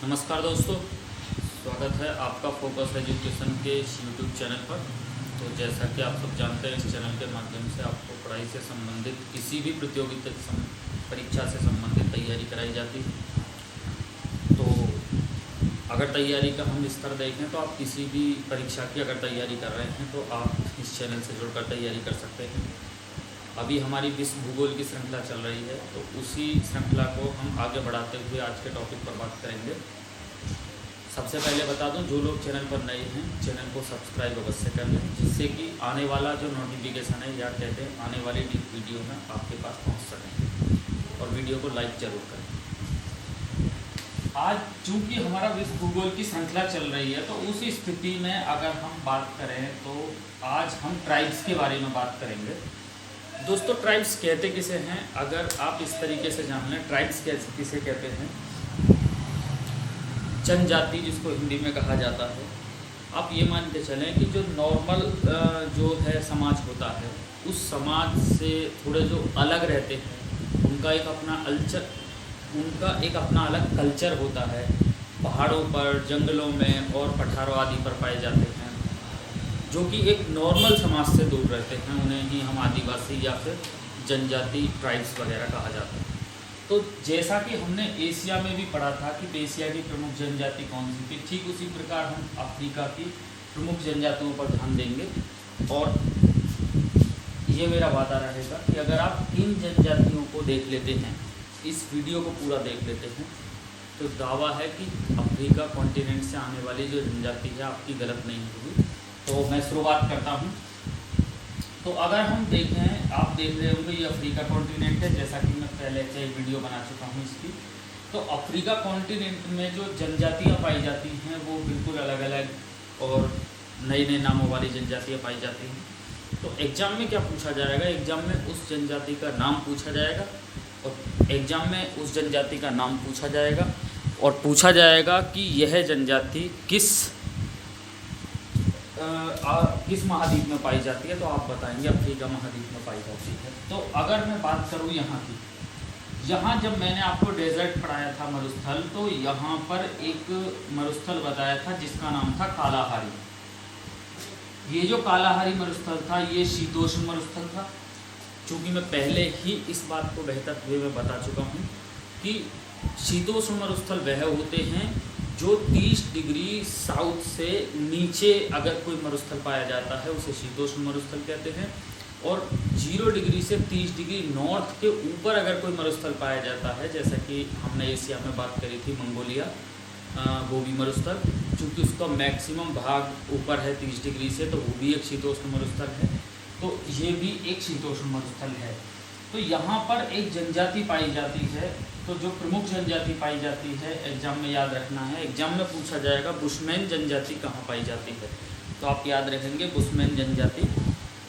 नमस्कार दोस्तों, स्वागत है आपका फोकस एजुकेशन के इस यूट्यूब चैनल पर। तो जैसा कि आप सब जानते हैं, इस चैनल के माध्यम से आपको पढ़ाई से संबंधित किसी भी प्रतियोगिता परीक्षा से संबंधित तैयारी कराई जाती है। तो अगर तैयारी का हम स्तर देखें तो आप किसी भी परीक्षा की अगर तैयारी कर रहे हैं तो आप इस चैनल से जुड़कर तैयारी कर सकते हैं। अभी हमारी विश्व भूगोल की श्रृंखला चल रही है, तो उसी श्रृंखला को हम आगे बढ़ाते हुए आज के टॉपिक पर बात करेंगे। सबसे पहले बता दूं, जो लोग चैनल पर नए हैं चैनल को सब्सक्राइब अवश्य कर लें, जिससे कि आने वाला जो नोटिफिकेशन है या कहते हैं आने वाली वीडियो में आपके पास पहुंच सकें, और वीडियो को लाइक जरूर करें। आज चूँकि हमारा विश्व भूगोल की श्रृंखला चल रही है, तो उस स्थिति में अगर हम बात करें तो आज हम ट्राइब्स के बारे में बात करेंगे। दोस्तों, ट्राइब्स कहते किसे हैं, अगर आप इस तरीके से जान लें, ट्राइब्स किसे कहते हैं? जनजाति, जिसको हिंदी में कहा जाता है। आप ये मान के चलें कि जो नॉर्मल जो है समाज होता है, उस समाज से थोड़े जो अलग रहते हैं, उनका एक अपना अलग कल्चर होता है। पहाड़ों पर, जंगलों में और पठारों आदि पर पाए जाते हैं, जो कि एक नॉर्मल समाज से दूर रहते हैं। उन्हें ही हम आदिवासी या फिर जनजाति, ट्राइब्स वगैरह कहा जाता है। तो जैसा कि हमने एशिया में भी पढ़ा था कि एशिया की प्रमुख जनजाति कौन सी थी, ठीक उसी प्रकार हम अफ्रीका की प्रमुख जनजातियों पर ध्यान देंगे। और ये मेरा वादा रहेगा कि अगर आप इन जनजातियों को देख लेते हैं, इस वीडियो को पूरा देख लेते हैं, तो दावा है कि अफ्रीका कॉन्टिनेंट से आने वाली जो जनजाति है आपकी गलत नहीं होगी। तो मैं शुरुआत करता हूँ। तो अगर हम देखें, आप देख रहे होंगे ये अफ्रीका कॉन्टिनेंट है, जैसा कि मैं पहले से एक वीडियो बना चुका हूँ इसकी। तो अफ्रीका कॉन्टिनेंट में जो जनजातियाँ पाई जाती हैं वो बिल्कुल अलग अलग और नए नए नामों वाली जनजातियाँ पाई जाती हैं। तो एग्ज़ाम में क्या पूछा जाएगा? एग्ज़ाम में उस जनजाति का नाम पूछा जाएगा, और एग्ज़ाम में उस जनजाति का नाम पूछा जाएगा और पूछा जाएगा कि यह जनजाति किस महाद्वीप में पाई जाती है। तो आप बताएंगे अफ्रीका महाद्वीप में पाई जाती है। तो अगर मैं बात करूं यहाँ की, यहाँ जब मैंने आपको डेजर्ट पढ़ाया था, मरुस्थल, तो यहाँ पर एक मरुस्थल बताया था जिसका नाम था कालाहारी। ये जो कालाहारी मरुस्थल था ये शीतोष्ण मरुस्थल था। चूँकि मैं पहले ही इस बात को बेहतर वे में बता चुका हूँ कि शीतोष्ण मरुस्थल वह होते हैं जो 30 डिग्री साउथ से नीचे अगर कोई मरुस्थल पाया जाता है उसे शीतोष्ण मरुस्थल कहते हैं, और 0 डिग्री से 30 डिग्री नॉर्थ के ऊपर अगर कोई मरुस्थल पाया जाता है, जैसा कि हमने एशिया में बात करी थी, मंगोलिया गोबी मरुस्थल, चूँकि उसका मैक्सिमम भाग ऊपर है 30 डिग्री से, तो वो भी एक शीतोष्ण मरुस्थल है। तो ये भी एक शीतोष्ण मरुस्थल है। तो यहाँ पर एक जनजाति पाई जाती है। तो जो प्रमुख जनजाति पाई जाती है, एग्जाम में याद रखना है, एग्जाम में पूछा जाएगा बुशमैन जनजाति कहाँ पाई जाती है। तो आप याद रखेंगे बुशमैन जनजाति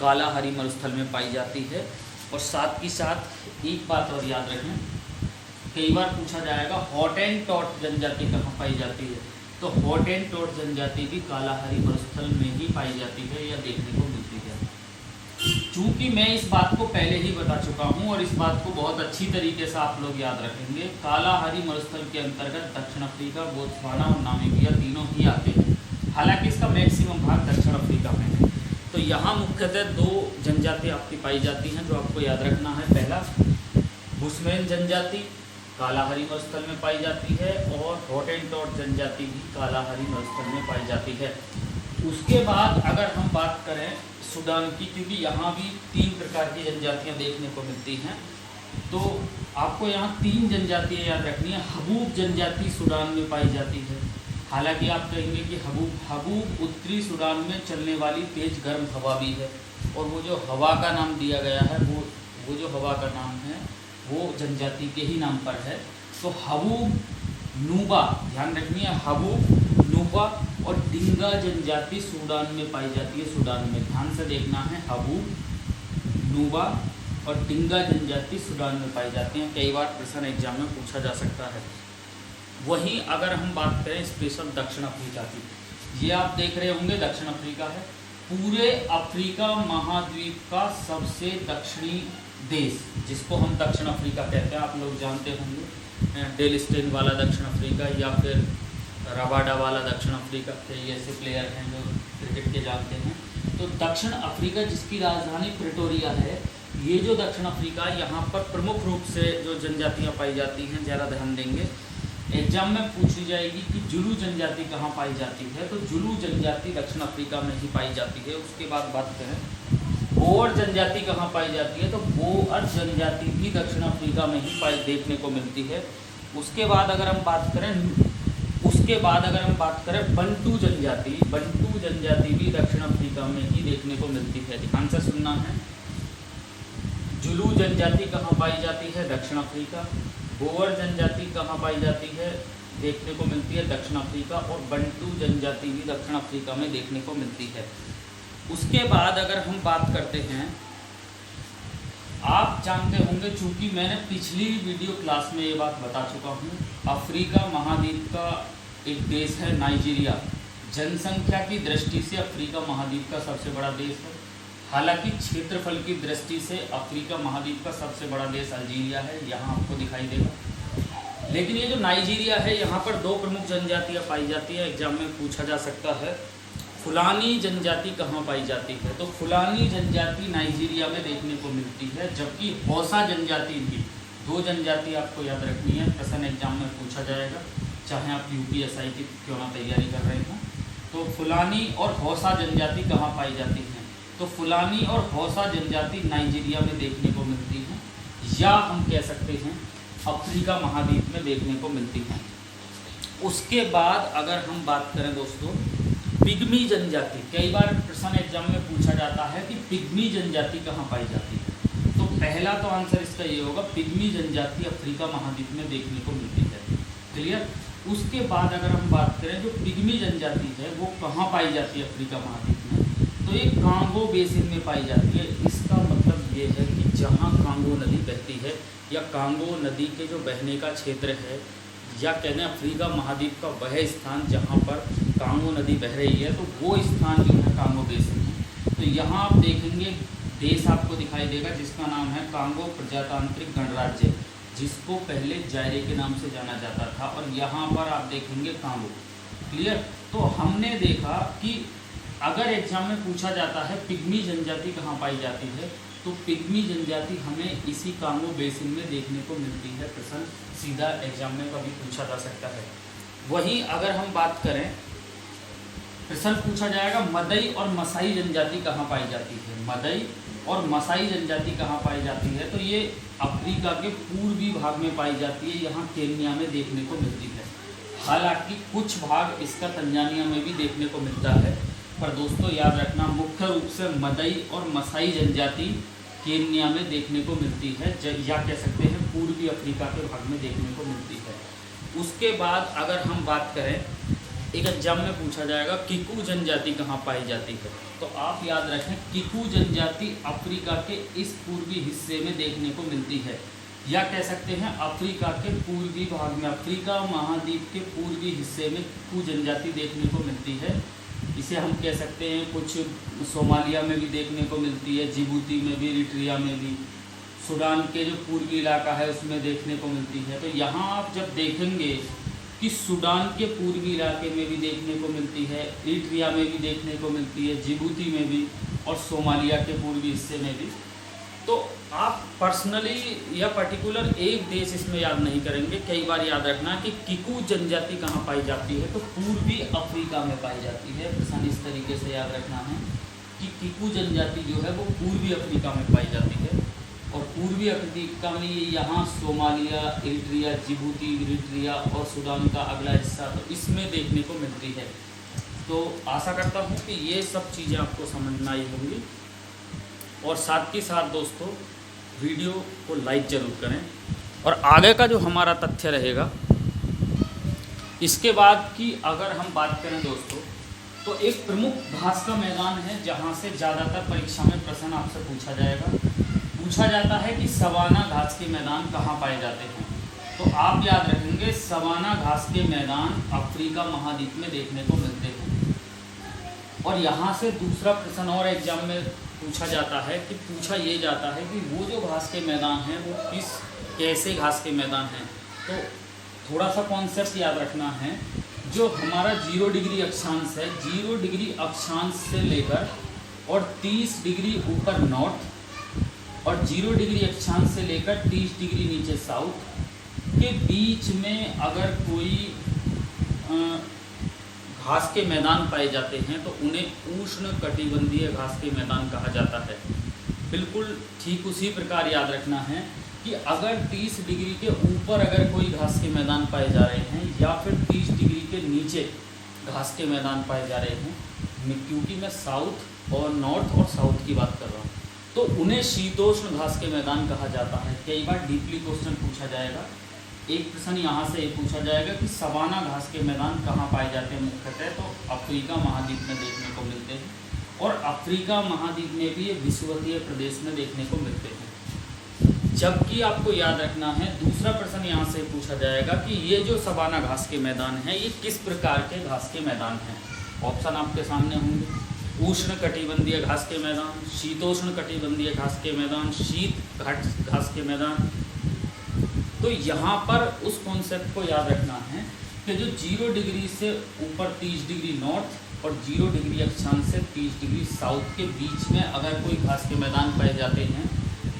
कालाहारी मरुस्थल में पाई जाती है। और साथ ही साथ एक बात और याद रखें, कई बार पूछा जाएगा हॉटेनटॉट जनजाति कहाँ पाई जाती है। तो हॉटेनटॉट जनजाति भी कालाहारी मरुस्थल में ही पाई जाती है या देखने को मिलती है। चूँकि मैं इस बात को पहले ही बता चुका हूँ और इस बात को बहुत अच्छी तरीके से आप लोग याद रखेंगे, कालाहारी मरुस्थल के अंतर्गत दक्षिण अफ्रीका, बोत्सवाना और नामीबिया तीनों ही आते हैं। हालांकि इसका मैक्सिमम भाग दक्षिण अफ्रीका में है। तो यहाँ मुख्यतः 2 जनजाति आपकी पाई जाती हैं जो आपको याद रखना है। पहला, बुशमैन जनजाति कालाहारी मरुस्थल में पाई जाती है, और हॉटेनटॉट जनजाति भी कालाहारी मरुस्थल में पाई जाती है। उसके बाद अगर हम बात करें सूडान की, क्योंकि यहाँ भी 3 प्रकार की जनजातियाँ देखने को मिलती हैं, तो आपको यहाँ 3 जनजातियाँ याद रखनी है। हबूब जनजाति सूडान में पाई जाती है। हालांकि आप कहेंगे कि हबूब उत्तरी सूडान में चलने वाली तेज गर्म हवा भी है, और वो जो हवा का नाम दिया गया है वो जो हवा का नाम है वो जनजाति के ही नाम पर है। तो हबूब नूबा ध्यान रखनी है, हबूब नूबा और डिंगा जनजाति सूडान में पाई जाती है। सूडान में ध्यान से देखना है, हबूब नूबा और डिंगा जनजाति सूडान में पाई जाती हैं। कई बार प्रश्न एग्जाम में पूछा जा सकता है। वहीं अगर हम बात करें स्पेशल दक्षिण अफ्रीका की, ये आप देख रहे होंगे दक्षिण अफ्रीका है, पूरे अफ्रीका महाद्वीप का सबसे दक्षिणी देश, जिसको हम दक्षिण अफ्रीका कहते हैं। आप लोग जानते होंगे डेल स्टेन वाला दक्षिण अफ्रीका, या फिर रबाडा वाला दक्षिण अफ्रीका के, ये ऐसे प्लेयर हैं जो क्रिकेट के जानते हैं। तो दक्षिण अफ्रीका जिसकी राजधानी प्रिटोरिया है, ये जो दक्षिण अफ्रीका, यहाँ पर प्रमुख रूप से जो जनजातियाँ पाई जाती हैं, ज़रा ध्यान देंगे, एग्जाम में पूछी जाएगी कि जुलू जनजाति कहाँ पाई जाती है, तो जुलू जनजाति दक्षिण अफ्रीका में ही पाई जाती है। उसके बाद बात करें बोअर जनजाति कहाँ पाई जाती है, तो बोअर जनजाति भी दक्षिण अफ्रीका में ही देखने को मिलती है। उसके बाद अगर हम बात करें बंटू जनजाति भी दक्षिण अफ्रीका में ही देखने को मिलती है। ध्यान से सुनना है, जुलू जनजाति कहाँ पाई जाती है, दक्षिण अफ्रीका। बोअर जनजाति कहाँ पाई जाती है, देखने को मिलती है दक्षिण अफ्रीका। और बंटू जनजाति भी दक्षिण अफ्रीका में देखने को मिलती है। उसके बाद अगर हम बात करते हैं, आप जानते होंगे, चूंकि मैंने पिछली वीडियो क्लास में ये बात बता चुका हूँ, अफ्रीका महाद्वीप का एक देश है नाइजीरिया। जनसंख्या की दृष्टि से अफ्रीका महाद्वीप का सबसे बड़ा देश है। हालांकि क्षेत्रफल की दृष्टि से अफ्रीका महाद्वीप का सबसे बड़ा देश अल्जीरिया है, यहाँ आपको दिखाई देगा। लेकिन ये जो नाइजीरिया है, यहाँ पर दो प्रमुख जनजातियाँ पाई जाती है, एग्जाम में पूछा जा सकता है। फुलानी जनजाति कहाँ पाई जाती है, तो फुलानी जनजाति नाइजीरिया में देखने को मिलती है। जबकि हौसा जनजाति भी, दो जनजाति आपको याद रखनी है, प्रश्न एग्जाम में पूछा जाएगा, चाहे आप यूपीएसआई की क्यों ना तैयारी कर रहे हो। तो फुलानी और हौसा जनजाति कहाँ पाई जाती है, तो फुलानी और हौसा जनजाति नाइजीरिया में देखने को मिलती है, या हम कह सकते हैं अफ्रीका महाद्वीप में देखने को मिलती है। उसके बाद अगर हम बात करें दोस्तों पिग्मी जनजाति, कई बार प्रश्न एग्जाम में पूछा जाता है कि पिग्मी जनजाति कहाँ पाई जाती है, तो पहला तो आंसर इसका ये होगा, पिग्मी जनजाति अफ्रीका महाद्वीप में देखने को मिलती है। क्लियर। उसके बाद अगर हम बात करें जो पिग्मी जनजाति है वो कहाँ पाई जाती है अफ्रीका महाद्वीप में, तो ये कांगो बेसिन में पाई जाती है। इसका मतलब ये है कि जहाँ कांगो नदी बहती है, या कांगो नदी के जो बहने का क्षेत्र है, या कहते हैं अफ्रीका महाद्वीप का वह स्थान जहाँ पर कांगो नदी बह रही है, तो वो स्थान जो है कांगो बेसिन है। तो यहाँ आप देखेंगे देश आपको दिखाई देगा जिसका नाम है कांगो प्रजातांत्रिक गणराज्य, जिसको पहले जायरे के नाम से जाना जाता था, और यहाँ पर आप देखेंगे कांगो। क्लियर। तो हमने देखा कि अगर एग्जाम में पूछा जाता है पिग्मी जनजाति कहाँ पाई जाती है, तो पिग्मी जनजाति हमें इसी कांगो बेसिन में देखने को मिलती है। प्रश्न सीधा एग्जाम में कभी पूछा जा सकता है। वहीं अगर हम बात करें, प्रश्न पूछा जाएगा मदई और मसाई जनजाति कहाँ पाई जाती है, मदई और मसाई जनजाति कहाँ पाई जाती है, तो ये अफ्रीका के पूर्वी भाग में पाई जाती है, यहाँ केन्या में देखने को मिलती है। हालांकि कुछ भाग इसका तंजानिया में भी देखने को मिलता है, पर दोस्तों याद रखना मुख्य रूप से मदई और मसाई जनजाति केन्या में देखने को मिलती है, या कह सकते हैं पूर्वी अफ्रीका के भाग में देखने को मिलती है। उसके बाद अगर हम बात करें, एक एग्जाम में पूछा जाएगा किकू जनजाति कहाँ पाई जाती है, तो आप याद रखें किकू जनजाति अफ्रीका के इस पूर्वी हिस्से में देखने को मिलती है, या कह सकते हैं अफ्रीका के पूर्वी भाग में, अफ्रीका महाद्वीप के पूर्वी हिस्से में किकू जनजाति देखने को मिलती है। इसे हम कह सकते हैं कुछ सोमालिया में भी देखने को मिलती है, जिबूती में भी, इरिट्रिया में भी, सूडान के जो पूर्वी इलाका है उसमें देखने को मिलती है। तो यहाँ आप जब देखेंगे कि सूडान के पूर्वी इलाके में भी देखने को मिलती है, इरिट्रिया में भी देखने को मिलती है, जिबूती में भी, और सोमालिया के पूर्वी हिस्से में भी, तो आप पर्सनली या पर्टिकुलर एक देश इसमें याद नहीं करेंगे। कई बार याद रखना कि किकू जनजाति कहाँ पाई जाती है, तो पूर्वी अफ्रीका में पाई जाती है। प्रश्न इस तरीके से याद रखना है कि किकू जनजाति जो है वो पूर्वी अफ्रीका में पाई जाती है, और पूर्वी अफ्रीका में यहाँ सोमालिया, इरिट्रिया, जिबूती, इरिट्रिया और सूडान का अगला हिस्सा, तो इसमें देखने को मिलती है। तो आशा करता हूँ कि ये सब चीज़ें आपको समझ में आई होंगी, और साथ ही साथ दोस्तों वीडियो को लाइक ज़रूर करें। और आगे का जो हमारा तथ्य रहेगा, इसके बाद की अगर हम बात करें दोस्तों, तो एक प्रमुख घास का मैदान है जहाँ से ज़्यादातर परीक्षा में प्रश्न आपसे पूछा जाएगा। पूछा जाता है कि सवाना घास के मैदान कहाँ पाए जाते हैं, तो आप याद रखेंगे सवाना घास के मैदान अफ्रीका महाद्वीप में देखने को मिलते हैं। और यहाँ से दूसरा प्रश्न और एग्जाम में पूछा जाता है कि पूछा ये जाता है कि वो जो घास के मैदान हैं वो कैसे घास के मैदान हैं। तो थोड़ा सा कॉन्सेप्ट याद रखना है, जो हमारा 0 डिग्री अक्षांश है, 0 डिग्री अक्षांश से लेकर और 30 डिग्री ऊपर नॉर्थ और 0 डिग्री अक्षांश से लेकर 30 डिग्री नीचे साउथ के बीच में अगर कोई घास के मैदान पाए जाते हैं तो उन्हें उष्ण कटिबंधीय घास के मैदान कहा जाता है। बिल्कुल ठीक उसी प्रकार याद रखना है कि अगर 30 डिग्री के ऊपर अगर कोई घास के मैदान पाए जा रहे हैं या फिर 30 डिग्री के नीचे घास के मैदान पाए जा रहे हैं, क्योंकि मैं साउथ और नॉर्थ और साउथ की बात कर रहा हूँ, तो उन्हें शीतोष्ण घास के मैदान कहा जाता है। कई बार डीपली क्वेश्चन पूछा जाएगा। एक प्रश्न यहाँ से पूछा जाएगा कि सवाना घास के मैदान कहाँ पाए जाते हैं मुख्यतः, तो अफ्रीका महाद्वीप में देखने को मिलते हैं और अफ्रीका महाद्वीप में भी ये विषुवतीय प्रदेश में देखने को मिलते हैं। जबकि आपको याद रखना है, दूसरा प्रश्न यहाँ से पूछा जाएगा कि ये जो सवाना घास के मैदान हैं ये किस प्रकार के घास के मैदान हैं। ऑप्शन आपके सामने होंगे, उष्ण कटिबंधीय घास के मैदान, शीतोष्ण कटिबंधीय घास के मैदान, शीत घास के मैदान। तो यहाँ पर उस कॉन्सेप्ट को याद रखना है कि जो 0 डिग्री से ऊपर 30 डिग्री नॉर्थ और 0 डिग्री अक्षांश से 30 डिग्री साउथ के बीच में अगर कोई घास के मैदान पाए जाते हैं,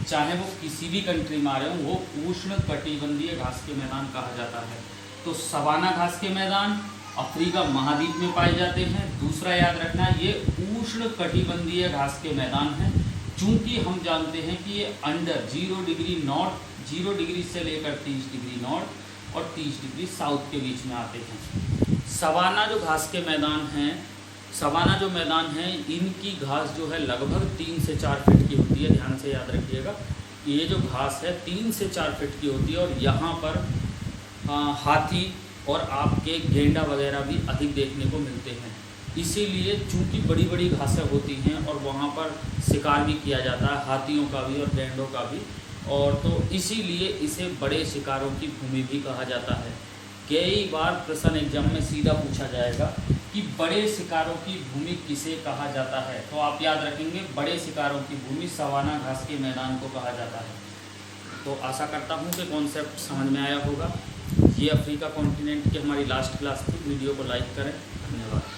चाहे वो किसी भी कंट्री में आ रहे हों, वो उष्ण कटिबंधीय घास के मैदान कहा जाता है। तो सवाना घास के मैदान अफ्रीका महाद्वीप में पाए जाते हैं। दूसरा याद रखना, ये उष्ण कटिबंधीय घास के मैदान हैं, चूँकि हम जानते हैं कि ये अंडर 0 डिग्री नॉर्थ, 0 डिग्री से लेकर 30 डिग्री नॉर्थ और 30 डिग्री साउथ के बीच में आते हैं। सवाना जो घास के मैदान हैं, सवाना जो मैदान हैं, इनकी घास जो है लगभग 3 से 4 फीट की होती है। ध्यान से याद रखिएगा, ये जो घास है 3 से 4 फीट की होती है और यहाँ पर हाथी और आपके गेंडा वगैरह भी अधिक देखने को मिलते हैं। इसीलिए चूँकि बड़ी बड़ी घासें होती हैं और वहाँ पर शिकार भी किया जाता है, हाथियों का भी और गेंडों का भी, और तो इसीलिए इसे बड़े शिकारों की भूमि भी कहा जाता है। कई बार प्रश्न एग्जाम में सीधा पूछा जाएगा कि बड़े शिकारों की भूमि किसे कहा जाता है, तो आप याद रखेंगे बड़े शिकारों की भूमि सवाना घास के मैदान को कहा जाता है। तो आशा करता हूँ कि कॉन्सेप्ट समझ में आया होगा। ये अफ्रीका कॉन्टिनेंट की हमारी लास्ट क्लास थी। वीडियो को लाइक करें। धन्यवाद।